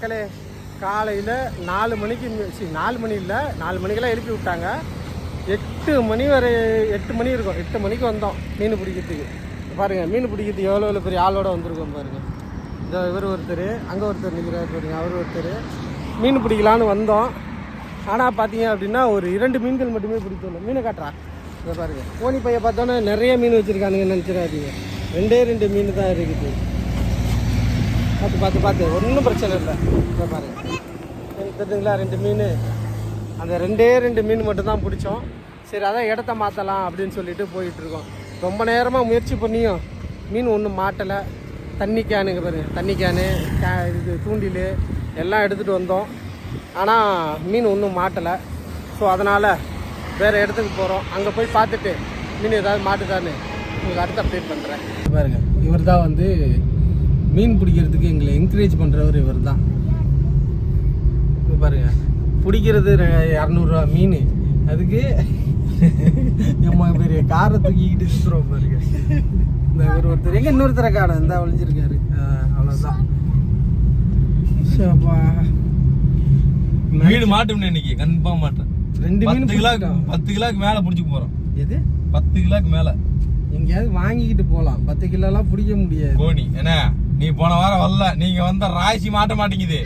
மக்களே காலையில் 4 மணிக்கு 4 மணி இல்லை 4 மணிக்கெல்லாம் எழுப்பி விட்டாங்க. 8 மணி வரை 8 மணி இருக்கும். 8 மணிக்கு வந்தோம் மீன் பிடிக்கிறதுக்கு. பாருங்கள் மீன் பிடிக்கிறதுக்கு எவ்வளோ பெரிய ஆளோட வந்திருக்கோம் பாருங்கள். இந்த இவர் ஒருத்தர், அங்கே ஒருத்தர் நிற்கிறார் பாருங்க, அவர் ஒருத்தர். மீன் பிடிக்கலான்னு வந்தோம். ஆனால் பார்த்தீங்க அப்படின்னா ஒரு 2 மீன்கள் மட்டுமே பிடிக்கணும். மீனை காட்டுறா இதை பாருங்கள். கோணி பையை பார்த்தோன்னா நிறைய மீன் வச்சுருக்கானுங்க நினச்சிடாதீங்க. 2 மீன் தான் இருக்குது. பார்த்து ஒன்றும் பிரச்சனை இல்லை. இதை பாருங்கள் தெரிஞ்சுங்களா 2 மீன். அந்த 2 மீன் மட்டும்தான் பிடிச்சோம். சரி அதான் இடத்த மாற்றலாம் அப்படின்னு சொல்லிட்டு போயிட்டுருக்கோம். ரொம்ப நேரமாக முயற்சி பண்ணியும் மீன் ஒன்றும் மாட்டலை. தண்ணி கேனுங்க பாருங்க, தண்ணி கேனு இது தூண்டில் எல்லாம் எடுத்துகிட்டு வந்தோம். ஆனால் மீன் ஒன்றும் மாட்டலை. ஸோ அதனால் வேறு இடத்துக்கு போகிறோம். அங்கே போய் பார்த்துட்டு மீன் ஏதாவது மாட்டுதான்னு உங்களுக்கு அடுத்து அப்டேட் பண்ணுறேன். பாருங்கள் இவர் தான் வந்து மீன் பிடிக்கிறதுக்கு எங்களை என்கரேஜ் பண்ணுறவர் இவர் தான். பாருங்கள் பிடிக்கிறது 200 மீன், அதுக்கு எம்மா பெரிய காரை தூக்கிக்கிட்டு சுற்றுறோம் பாருங்க. இந்த இவர் ஒருத்தர் எங்கே இன்னொருத்தரை காடை இந்த ஒழிஞ்சிருக்காரு. அவ்வளோதான். மீன் மாட்டோம் இன்னைக்கு கன்ஃபார்ம் மாட்டேன். 2 மீன் 10 கிலோக்கு மேலே பிடிச்சி போகிறோம். எது 10 கிலோக்கு மேலே எங்கேயாவது வாங்கிக்கிட்டு போகலாம். 10 கிலோலாம் பிடிக்க முடியாது. கோணி என்ன நீ போன வாரம் வரல, நீங்க வந்த ராசி மாட்ட மாட்டேங்குது.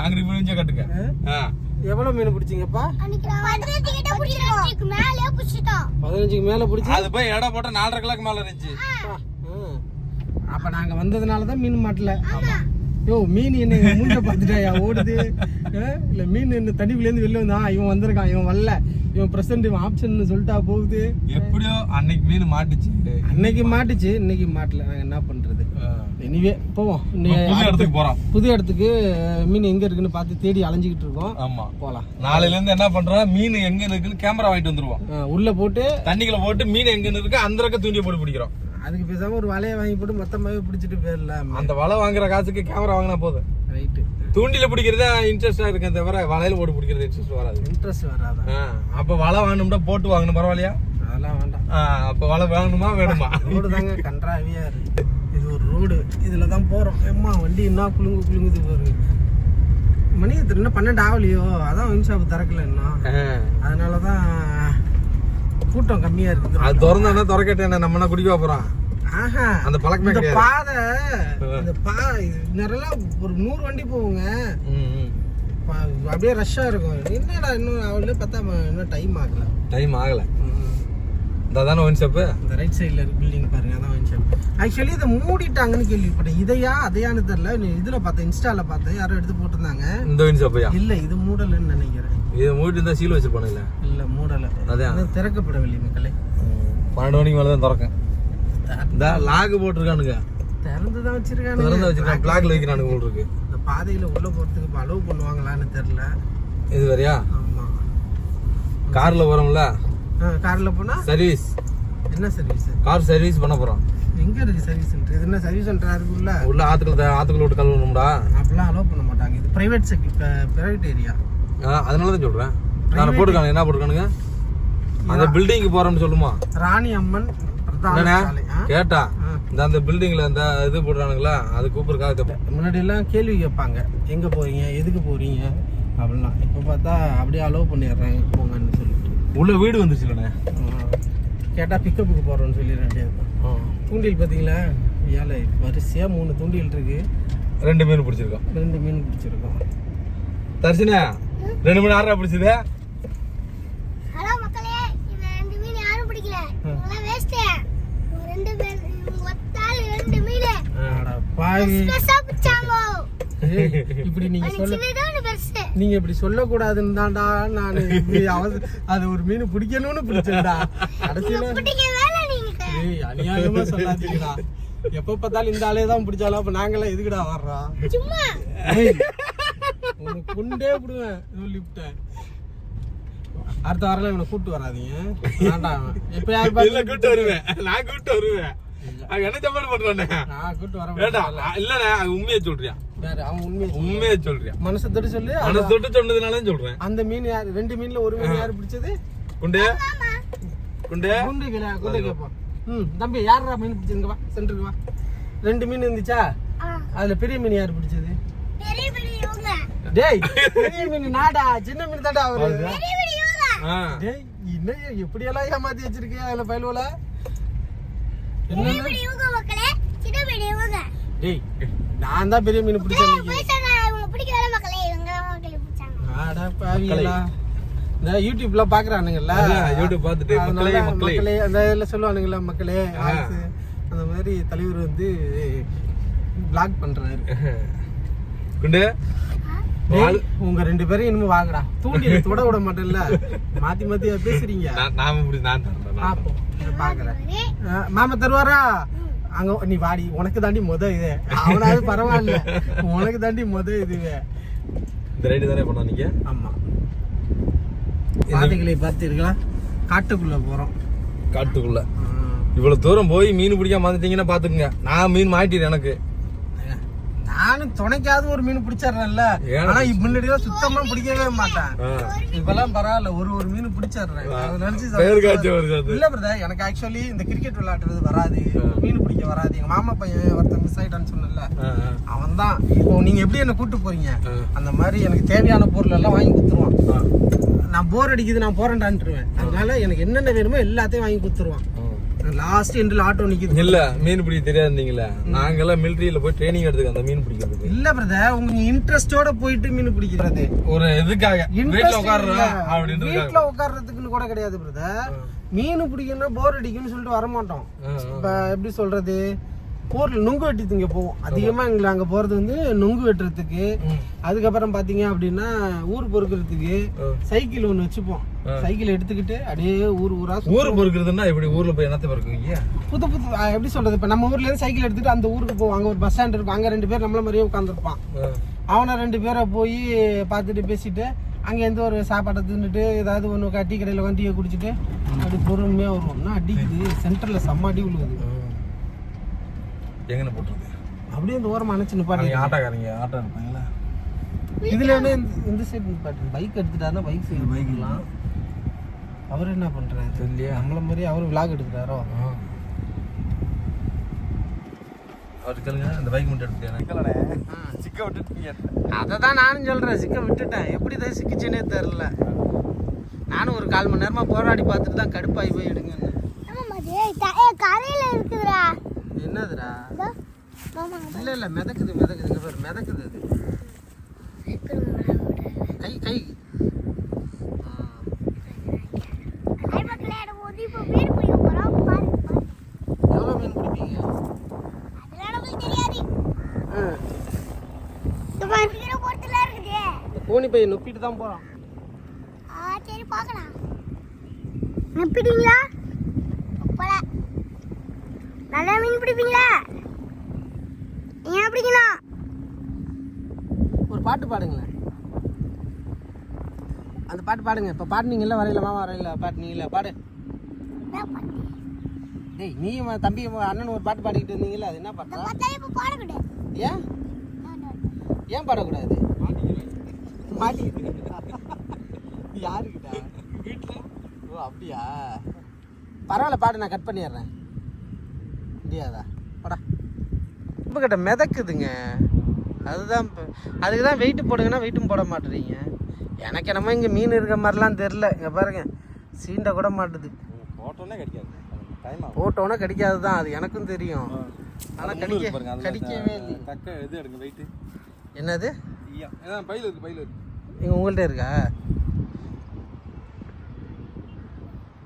அங்கிட்டு போய் கட்டுங்க. எவ்வளவு மீன் பிடிச்சிங்கப்பா? 15க்கு மேல பிடிச்சி அது போய் எடை போட்ட 4.5 கிலோக்கு மேல இருந்துச்சு. அப்ப நாங்க வந்ததுனாலதான் மீன் மாட்டல. யோ மீன் என்ன மூஞ்ச பார்த்துட்டாயா ஓடுது? இல்ல மீன் என்ன தண்ணிக்குள்ள இருந்து வெளில வந்தா இவன் வந்திருக்கான், இவன் வரல, இவன் பிரசன்ட், இவன் ஆப்ஷன் சொல்லிட்டா போகுது. எப்படியோ அன்னைக்கு மீன் மாட்டுச்சு, அன்னைக்கு மாட்டுச்சு, இன்னைக்கு மாட்டல. நாங்க என்ன பண்றது? எனிவே போவோம். புது இடத்துக்கு போறோம். புது இடத்துக்கு மீன் எங்க இருக்குன்னு பார்த்து தேடி அலைஞ்சிக்கிட்டு இருக்கோம். ஆமா போலாம். நாளையில இருந்து என்ன பண்றோம், மீன் எங்க இருக்குன்னு கேமரா வாங்கிட்டு வந்துருவோம். உள்ள போட்டு தண்ணிக்குள்ள போட்டு மீன் எங்க இருக்கு அந்த இருக்க தூண்டியை போட்டு பிடிக்கிறோம். அதுக்கு பேசாம ஒரு வலையை வாங்கி போட்டு மொத்தமாவே பிடிச்சிட்டு போயிடலாம். அந்த வலை வாங்குற காசுக்கு கேமரா வாங்கினா போதும். ரைட்டு. தூண்டில பிடிக்கிறதா இன்ட்ரெஸ்டா இருக்கேன் தவிர வலையில போட்டு பிடிக்கிறது இன்ட்ரெஸ்ட் வராது. அப்ப வலை வாங்கணும்னா போட்டு வாங்கணும், பரவாயில்லையா? அதெல்லாம் வேண்டாம். அப்ப வலை வாங்கணுமா வேணுமா? ரோடு தாங்க கன்றாவியா இருக்கு. இது ஒரு ரோடு, இதுல தான் போறோம். ஏம்மா வண்டி என்ன குலுங்குது பாருங்க. மணி என்ன 12 ஆகலையோ, அதான் ஒயின் ஷாப் திறக்கல இன்னும். அதனாலதான் கூட்டம் கம்மியா இருக்கு. அது திறந்தா திறக்கட்டேன், நம்ம என்ன குடிக்க போறோம்? அந்த பழக்கமே கிடையாது. பாதை இந்த நிறைய ஒரு 100 வண்டி போகுங்க, அப்படியே ரஷ்ஷா இருக்கும். என்னடா இன்னும் அவளே பார்த்தா இன்னும் டைம் ஆகல. இதான ஒயின் ஷாப். இந்த ரைட் சைடுல இருக்கு பில்டிங் பாருங்க, அதான் ஒயின் ஷாப். ஆக்சுவலி இதை மூடிட்டாங்கன்னு கேள்விப்பட்டேன். இதையா அதையான்னு தெரியல. இதுல பார்த்தேன், இன்ஸ்டால பார்த்தேன், யாரும் எடுத்து போட்டிருந்தாங்க. இந்த ஒயின் ஷாப்பையா? இல்ல இது மூடலன்னு நினைக்கிறேன். இது மூடி இருந்தா சீல் வச்சிருப்பானு. இல்ல மூடல, அதான் திறக்கப்படவில்லை மக்களே. 12 மணிக்கு மேல தான் திறக்கும். இந்த லாக் போட்டிருக்கானுங்க, திறந்துதான் வச்சிருக்கானுங்க. பிளாக்ல வைக்கிறானுங்க போல இருக்கு. இந்த பாதையில உள்ள போறதுக்கு அலோவ் பண்ணுவாங்களான்னு தெரியல. இது வேறயா? ஆமா. கார்ல போறோம்ல, கார்ல போனா சர்வீஸ். என்ன சர்வீஸ்? கார் சர்வீஸ் பண்ண போறோம். எங்க இருக்கு சர்வீஸ் சென்டர்? இது என்ன சர்வீஸ் சென்டர் இருக்குல்ல? உள்ள ஆத்துக்குள்ள விட்டு கழுவணும்டா. அப்படிலாம் அலோவ் பண்ண மாட்டாங்க. இது பிரைவேட் ஏரியா. அதனால தான் சொல்றேன். நான் போட்டுருக்காங்க. என்ன போட்டுருக்கானுங்க? அந்த பில்டிங்க்கு போறோம்னு சொல்லுமா? ராணி அம்மன் கேட்டா அந்த பில்டிங்ல அந்த இது போடுறானுங்களா, அது கூப்பிடுறதுக்காக. முன்னாடி எல்லாம் கேள்வி கேட்பாங்க, எங்க போறீங்க, எதுக்கு போறீங்க அப்படிலாம். இப்ப பார்த்தா அப்படியே அலோவ் பண்ணிடுறாங்க, போங்கன்னு சொல்லிட்டு. உள்ள வீடு வந்துச்சுல்லண்ணே, கேட்டா பிக்கப்புக்கு போறோம்னு சொல்லிடுறேன். தூண்டில் பாத்தீங்களா, ஏழை வரிசையா 3 தூண்டில் இருக்கு. 2 மீன் பிடிச்சிருக்கோம். தரிசனா 2 மீன் யாரா பிடிச்சது? இப்படி நீங்க இப்படி சொல்ல கூடாதுன்னு தான்டா நான் அது ஒரு மீன் பிடிக்கணும்னு பிடிச்சேன்டா. கடைசியில அநியாயமா சொல்லாதீங்கடா. எப்ப பார்த்தாலும் இந்த ஆளே தான் பிடிச்சாலும் அப்ப நாங்களாம் எதுக்குடா வர்றோம்? உனக்கு கொண்டே விடுவேன் லிப்ட. அடுத்த வாரம் இவனை கூப்பிட்டு வராதீங்க. எப்ப யாரு கூப்பிட்டு வருவேன், நான் கூப்பிட்டு வருவேன். என்ன சம்பளம் பண்றானே இல்லண்ணே, உண்மையை சொல்றியா? அவன் உண்மையை சொல்றியா? மனசை தொட்டு சொல்லு. மனசை தொட்டு சொன்னதுனால சொல்றேன். அந்த மீன் யாரு? 2 மீன்ல ஒரு மீன் யாரு பிடிச்சது? குண்டே கேப்பா. தம்பி யாரா மீன் பிடிச்சிருங்க, வா சென்டருக்கு வா. 2 மீன் இருந்துச்சா? அதுல பெரிய மீன் யார் பிடிச்சது? டேய் பெரிய மீன் நாடா, சின்ன மீன் தான்டா அவரு. டேய் இன்னைய எப்படி எல்லாம் ஏமாத்தி வச்சிருக்கீங்க அதுல பயலுவல. டேய் நான் தான் பெரிய மீன் பிடிச்சேன். ஆடா பாவிகளா, இந்த யூடியூப்ல பாக்குறானுங்கல்ல, யூடியூப் பார்த்துட்டு மக்களே அந்த இதெல்லாம் சொல்லுவானுங்கல்ல மக்களே, அந்த மாதிரி தலைவர் வந்து பிளாக் பண்றாரு. குண்டு உங்க 2 பேரும் இனிமே வாங்கடா, தூண்டி தொட விட மாட்டேன்ல, மாத்தி மாத்தி பேசுறீங்க. பாக்குறேன் மாமா தருவாரா அங்க, நீ வாடி, உனக்கு தாண்டி இது, அவனாவது பரவாயில்ல, உனக்கு தாண்டி இதுவே. இந்த ரைடு தானே பண்ணா நீங்க? ஆமா. பாதைகளை பார்த்தீர்களா, காட்டுக்குள்ள போறோம். காட்டுக்குள்ள இவ்வளவு தூரம் போய் மீன் பிடிக்காம வந்துட்டீங்கன்னா பாத்துக்குங்க, நான் மீன் மாட்டிடுறேன். எனக்கு நானும் துணைக்காவது ஒரு மீன் பிடிச்சிடுறேன்ல, ஆனா முன்னாடி சுத்தமா பிடிக்கவே மாட்டேன். இப்பெல்லாம் பரவாயில்ல, ஒரு மீன் பிடிச்சிடுறேன். இல்ல பிரதர், எனக்கு ஆக்சுவலி இந்த கிரிக்கெட் விளையாடுறது வராது, மீன் பிடிக்க வராது. எங்க மாமா பையன் ஒருத்தன் மிஸ் ஆயிட்டான்னு சொன்னல, அவன் தான். இப்போ நீங்க எப்படி என்ன கூட்டு போறீங்க, அந்த மாதிரி எனக்கு தேவையான பொருள் எல்லாம் வாங்கி கொடுத்துருவான். நான் போர் அடிக்குது, நான் போறேன்டான்ட்டுருவேன். அதனால எனக்கு என்னென்ன வேணுமோ எல்லாத்தையும் வாங்கி கொடுத்துருவான். லாஸ்ட் எண்ட்ல ஆட்டோ நிக்குது. இல்ல மீன் பிடிக்க தெரியாதுங்களா, நாங்க எல்லாம் மிலிட்டரியில போய் ட்ரைனிங் எடுத்துக்க அந்த மீன் பிடிக்கிறதுக்கு. இல்ல பிரதர், உங்க இன்ட்ரெஸ்டோட போயிட்டு மீன் பிடிக்கிறது ஒரு எதுக்காக, வீட்ல உட்கார்றதுக்குன்னு கூட கிடையாது பிரதர். மீன் பிடிக்கணும்னா போர் அடிக்கும்னு சொல்லிட்டு வரமாட்டோம். இப்ப எப்படி சொல்றது, போர்ல நுங்கு வெட்டி திங்க போவோம் அதிகமா. எங்களை அங்க போறது வந்து நுங்கு வெட்டுறதுக்கு, அதுக்கப்புறம் பாத்தீங்க அப்படின்னா ஊர் பொறுக்கிறதுக்கு சைக்கிள் ஒண்ணு வச்சுப்போம். சைக்கிள் எடுத்துக்கிட்டு அப்படியே ஊரா ஊர் பொறுக்கிறதுன்னா எப்படி, ஊர்ல போய் என்னத்தை பொறுக்குவீங்க? புது எப்படி சொல்றது, இப்ப நம்ம ஊர்ல இருந்து சைக்கிள் எடுத்துட்டு அந்த ஊருக்கு போவோம். அங்க ஒரு பஸ் ஸ்டாண்ட் இருக்கும், அங்க 2 பேர் நம்மள மாதிரியே உட்காந்துருப்பான். அவனை 2 பேரை போய் பார்த்துட்டு பேசிட்டு அங்க எந்த ஒரு சாப்பாட்டை தின்னுட்டு ஏதாவது ஒண்ணு டீ கடையில வந்து டீயை குடிச்சிட்டு அப்படி பொறுமையா வருவோம். அடிக்குது சென்டர்ல செம்ம அடி விழுகுது. எங்கன்னு போட்டுருக்கு அப்படியே இந்த ஓரமா அணைச்சு நிப்பாட்டி ஆட்டோக்காரங்க ஆட்டோ இருப்பாங்களா, இதுல என்ன இந்த சைடு நிப்பாட்டு. பைக் எடுத்துட்டாருன்னா பைக் சைடு பைக்லாம் அவரு என்ன பண்றாரு தெரியல, நம்மள மாதிரி அவரு விளாக் எடுக்கிறாரோ. அவரு கேளுங்க, அந்த பைக் மட்டும் எடுத்துட்டேன், சிக்க விட்டுட்டீங்க. அதை தான் நானும் சொல்றேன், சிக்க விட்டுட்டேன். எப்படி தான் சிக்கிச்சுன்னே தெரியல. நானும் ஒரு 1/4 மணி நேரமா போராடி பார்த்துட்டு தான் கடுப்பாகி போய் எடுங்க. என்னதுடா? இல்ல இல்ல மிதக்குது இங்க பாரு, மிதக்குது அது. கை கை எவ்வளோ மீன் பிடிப்பீங்க? கோணி பையன் நொப்பிட்டு தான் போறான். சரி பார்க்கலாம். நொப்பிட்டீங்களா? நல்லா மீன் பிடிப்பீங்களா? ஏன் பிடிக்கணும்? ஒரு பாட்டு பாடுங்களேன். அந்த பாட்டு பாடுங்க. இப்போ பாடுனீங்கல்ல, வரையிலமா வரையில பாட்டுனீங்கல்ல, பாடு. டேய் நீ தம்பி அண்ணன் ஒரு பாட்டு பாடிக்கிட்டு இருந்தீங்கல்ல, அது என்ன பாட்டு? ஏன் ஏன் பாடக்கூடாது? யாருக்கிட்ட? வீட்டில். ஓ அப்படியா, பரவாயில்ல பாடு, நான் கட் பண்ணிடுறேன். முடியாதா படா, இப்போ கிட்ட மிதக்குதுங்க. அதுதான் அதுக்கு தான் வெயிட்டு போடுங்கன்னா வெயிட்டும் போட மாட்டேறீங்க. எனக்கு என்னமோ இங்கே மீன் இருக்கிற மாதிரிலாம் தெரில. இங்கே பாருங்க, சீண்டை கூட மாட்டுது. போட்டோன்னே கிடைக்காது தான், அது எனக்கும் தெரியும். ஆனால் கிடைக்கவே இல்லை. என்னது இங்கே உங்கள்கிட்ட இருக்கா?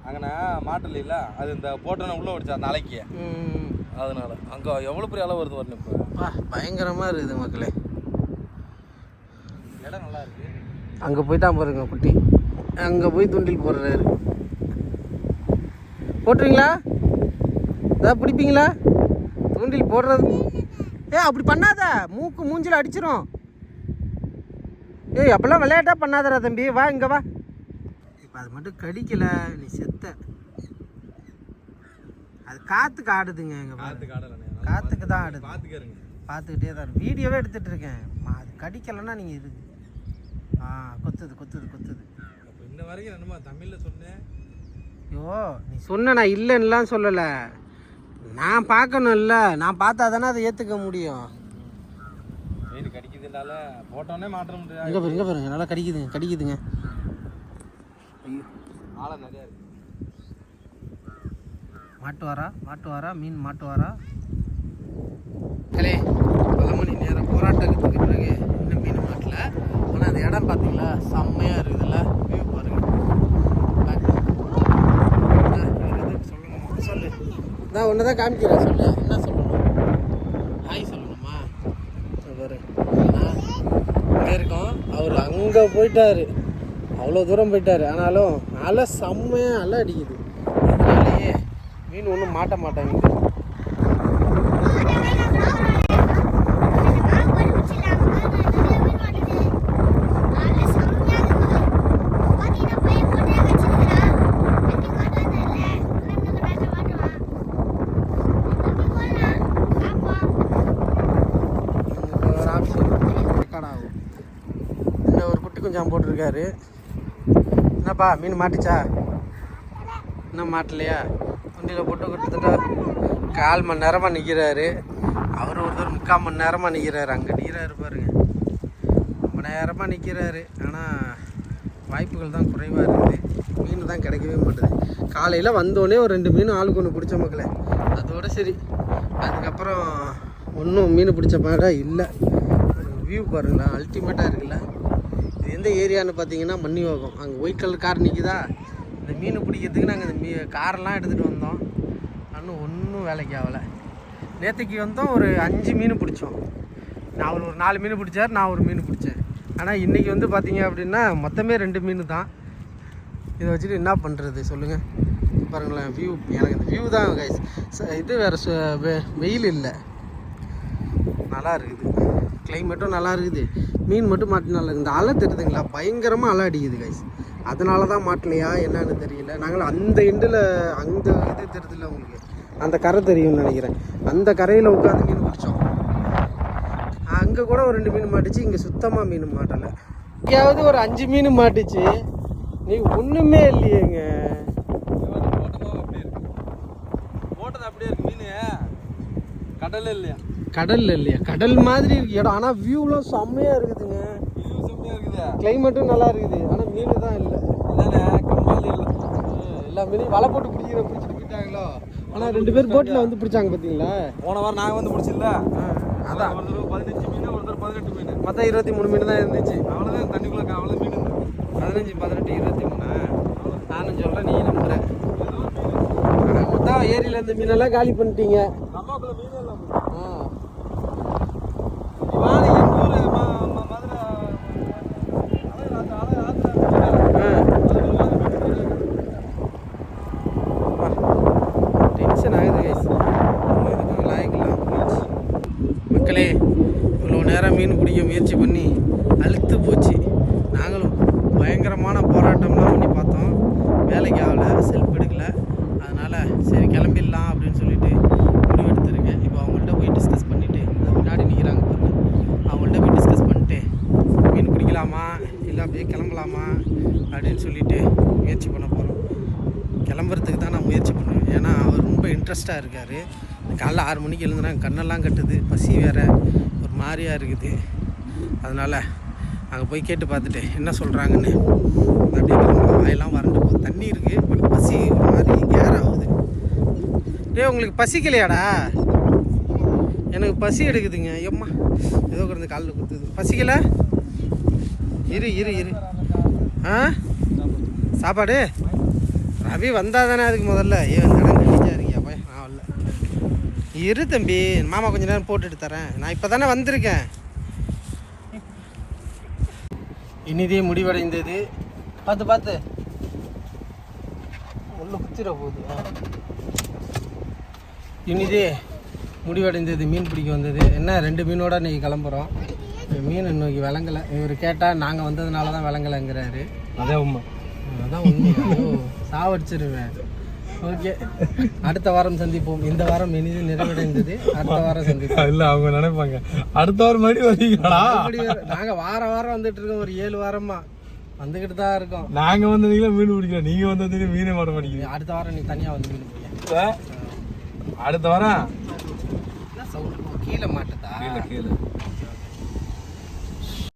அங்கண்ணா மாட்டல இல்ல, அது இந்த போட்டோன்னு உள்ள வச்சா நாளைக்கு, அதனால அங்க எவ்வளவு பெரிய அளவு வருது வரணும். இப்போ பயங்கரமா இருக்குது மக்களே, இடம் நல்லா இருக்கு. அங்க போயிட்டா பாருங்க குட்டி, அங்க போய் தூண்டில் போடுறாரு. போட்டுருவீங்களா? ஏதாவது பிடிப்பீங்களா? தூண்டில் போடுறது அப்படி பண்ணாத, மூக்கு மூஞ்சில் அடிச்சிரும். அப்பெல்லாம் விளையாட்டா பண்ணாதடா தம்பி, வா இங்க வா. இப்போ அது மட்டும் கடிக்கல, நீ செத்த. அது காத்துக்கு ஆடுதுங்க. எங்க காத்துக்கு தான் ஆடுது. பார்த்துக்கிட்டே தான் வீடியோவே எடுத்துட்டு இருக்கேன். அது கடிக்கலைன்னா நீங்கள் இருக்கு. கொத்துது கொத்துது கொத்துது. இன்ன வரைக்கும் என்னமா தமிழில் சொன்னேன். ஐயோ நீ சொன்ன, நான் இல்லைன்னுலாம் சொல்லலை. நான் பார்க்கணும்ல, நான் பார்த்தா தானே அதை ஏற்றுக்க முடியும். கடிக்குதுனால போட்டோன்னே மாற்ற முடியாது. இங்கே பாருங்க நல்லா கடிக்குதுங்க. ஐயோ ஆளை நிறையா இருக்கு. மாட்டுவாரா மீன் மாட்டுவாரா? கலே பல மணி நேரம் போராட்டத்துக்கு பிறகு இன்னும் மீன் மாட்டல. ஆனால் அந்த இடம் பார்த்தீங்களா செம்மையாக இருக்குதுல்ல. வியூ பாருங்க. சொல்லு நான் ஒன்று தான் காமிக்கிறேன். சொல்லு என்ன சொல்லணும்? ஹாய் சொல்லணுமா? பாரு இங்கே இருக்கோம். அவர் அங்கே போயிட்டாரு, அவ்வளோ தூரம் போயிட்டாரு. ஆனாலும் அலை செம்மையாக அலை அடிக்குது. அதனாலேயே மீன் ஒன்றும் மாட்ட மாட்டாங்க. ஒரு குட்டி கொஞ்சம் போட்டிருக்காரு. என்னப்பா மீன் மாட்டுச்சா? இன்னும் மாட்டலையா? குண்டியில் போட்டு கிட்டத்தட்ட 1/4 மணி நேரமாக நிற்கிறாரு. அவர் ஒருத்தர் 3/4 மணி நேரமாக நிற்கிறாரு. அங்கே நீராக பாருங்க, ரொம்ப நேரமாக நிற்கிறாரு. ஆனால் வாய்ப்புகள் தான் குறைவாக இருக்குது. மீன் தான் கிடைக்கவே மாட்டுது. காலையில் வந்தோடனே ஒரு 2 மீன் ஆளுக்கு ஒன்று பிடிச்ச மக்களே, அதோட சரி. அதுக்கப்புறம் ஒன்றும் மீன் பிடிச்ச பாடம் இல்லை. வியூ பாருங்களா, அல்டிமேட்டாக இருக்குல்ல. இது எந்த ஏரியான்னு பார்த்தீங்கன்னா மன்னிவாக்கம். அங்கே ஒயிட் கலர் கார் நிற்குதா, இந்த மீன் பிடிக்கிறதுக்கு நாங்கள் இந்த காரெல்லாம் எடுத்துகிட்டு வந்தோம். இன்னும் ஒன்றும் வேலைக்கு ஆகலை. நேற்றுக்கு வந்தோம், ஒரு 5 மீன் பிடிச்சோம். அவர் ஒரு 4 மீன் பிடிச்சார், நான் ஒரு மீன் பிடிச்சேன். ஆனால் இன்றைக்கி வந்து பார்த்தீங்க அப்படின்னா மொத்தமே 2 மீன் தான். இதை வச்சுட்டு என்ன பண்ணுறது சொல்லுங்கள். பாருங்களேன் வியூ, எனக்கு இந்த வியூ தான் கைஸ். இது வேறு வெயில் இல்லை, நல்லா இருக்குது. கிளைமேட்டும் நல்லா இருக்குது. மீன் மட்டும் மாட்டு நல்லா இருக்குது. இந்த அலை தெரியுதுங்களா, பயங்கரமாக அலை அடிக்குது கைஸ். அதனால தான் மாட்டலையா என்னன்னு தெரியல. நாங்கள் அந்த எண்டில் அந்த இது தெரியுதுல்ல உங்களுக்கு, அந்த கரை தெரியும்னு நினைக்கிறேன். அந்த கரையில் உட்காந்து மீன் பிடிச்சோம். அங்கே கூட ஒரு 2 மீன் மாட்டுச்சு. இங்கே சுத்தமாக மீன் மாட்டலை. எங்கேயாவது ஒரு 5 மீன் மாட்டுச்சு. நீ ஒன்றுமே இல்லையேங்க. போட்டது அப்படியே இருக்கு. மீன் கடல்ல இல்லையா? கடல்ல இல்லையா? கடல் மாதிரி இருக்கு இடம். ஆனால் வியூலாம் செம்மையாக இருக்குதுங்க. வியூ செம்மையாக இருக்குது. கிளைமேட்டும் நல்லா இருக்குது. ஆனால் மீன் தான் இல்லை. கம்மாலி இல்லை. எல்லா மீனையும் வலை போட்டு பிடிச்சிட்டு போயிட்டாங்களோ. ஆனால் 2 பேர் போட்டில் வந்து பிடிச்சாங்க பார்த்தீங்களா? போன வாரம் நாங்கள் வந்து பிடிச்சில்ல. அதான் ஒருத்தர் 15 மீன், ஒருத்தர் 18 மீன். மொத்தம் 23 மீன் தான் இருந்துச்சு. அவ்வளோதான் தண்ணிக்குள்ள அவ்வளோ மீன் இருந்தது. 15, 18, 23. நானும் சொல்கிறேன், நீ நம்புகிறேன். மொத்தம் ஏரியில் இருந்த மீனெல்லாம் காலி பண்ணிட்டீங்க. அம்மாக்குள்ள மீன் எல்லாம் டென்ஷன் ஆகுது கைஸ். இதுக்கும் லாய்க்கலாம் மக்களே. இவ்வளோ நேரம் மீன் பிடிக்க முயற்சி பண்ணி அழுத்து போச்சு. நாங்களும் பயங்கரமான போராட்டம்லாம் பண்ணி பார்த்தோம். வேலைக்கு ஆகலை, செல்ஃப் எடுக்கலை. அதனால் சரி கிளம்பிடலாம் அப்படின்னு சொல்லிட்டு முடிவு எடுத்துருங்க. இப்போ அவங்கள்ட்ட போய் டிஸ்கஸ் பண்ணிவிட்டு, முன்னாடி நிற்கிறாங்க பாருங்கள், அவங்கள்ட்ட போய் டிஸ்கஸ் பண்ணிட்டு மீன் பிடிக்கலாமா இல்லை அப்படியே கிளம்பலாமா அப்படின்னு சொல்லிட்டு முயற்சி பண்ண போகிறோம். கிளம்புறதுக்கு தான் நான் முயற்சி பண்ணுவேன். ஏன்னா அவர் ரொம்ப இன்ட்ரெஸ்ட்டாக இருக்கார். காலைல 6 மணிக்கு எழுந்துனா கண்ணெல்லாம் கட்டுது, பசி வேறு ஒரு மாதிரியாக இருக்குது. அதனால் அங்கே போய் கேட்டு பார்த்துட்டு என்ன சொல்கிறாங்கன்னு அப்படியே வாயெல்லாம் வறண்டு போகுது. தண்ணி இருக்குது, பட் பசி ஒரு மாதிரி கேர் ஆகுது. டே உங்களுக்கு பசிக்கலையாடா? எனக்கு பசி எடுக்குதுங்க. எம்மா ஏதோ கிடந்து காலில் குத்துது. பசிக்கலை? இரு ஆ சாப்பாடு ரவி வந்தால் தானே அதுக்கு முதல்ல. ஏன் கடன் கட்டிச்சா இருக்கீங்க? அப்போ நான் வரல. இரு தம்பி, மாமா கொஞ்சம் நேரம் போட்டுட்டு தரேன். நான் இப்போ தானே வந்திருக்கேன். இனிதே முடிவடைந்தது. பார்த்து உள்ள குத்திர போகுது. இனிதே முடிவடைந்தது. மீன் பிடிக்க வந்தது. என்ன 2 மீனோட இன்றைக்கி கிளம்புறோம். மீன் இன்னைக்கு விளங்கலை. இவர் கேட்டால் நாங்கள் வந்ததுனால தான் விளங்கலைங்கிறாரு. அதான் உண்மை. அதான் உண்மை. சாவடிச்சிருவேன். ஓகே, அடுத்த வாரம் சந்திப்போம். இந்த வாரம் இனிது நிறைவடைந்தது. அடுத்த வாரம் சந்திப்போம். இல்லை அவங்க நினைப்பாங்க அடுத்த வாரம் மறுபடியும் வரீங்களா? நாங்கள் வாரம் வந்துட்டு இருக்கோம். ஒரு 7 வாரமா வந்துக்கிட்டு தான் இருக்கோம். நாங்கள் வந்ததுங்களா மீன் பிடிக்கிறோம், நீங்கள் வந்ததுக்கு மீனே மாட்ட மாட்டேங்கிறீங்க. அடுத்த வாரம் நீ தனியாக வந்து மீன் பிடிக்க. அடுத்த வாரம் என்ன சவுண்ட்? கீழே மாட்டுதா? கீழே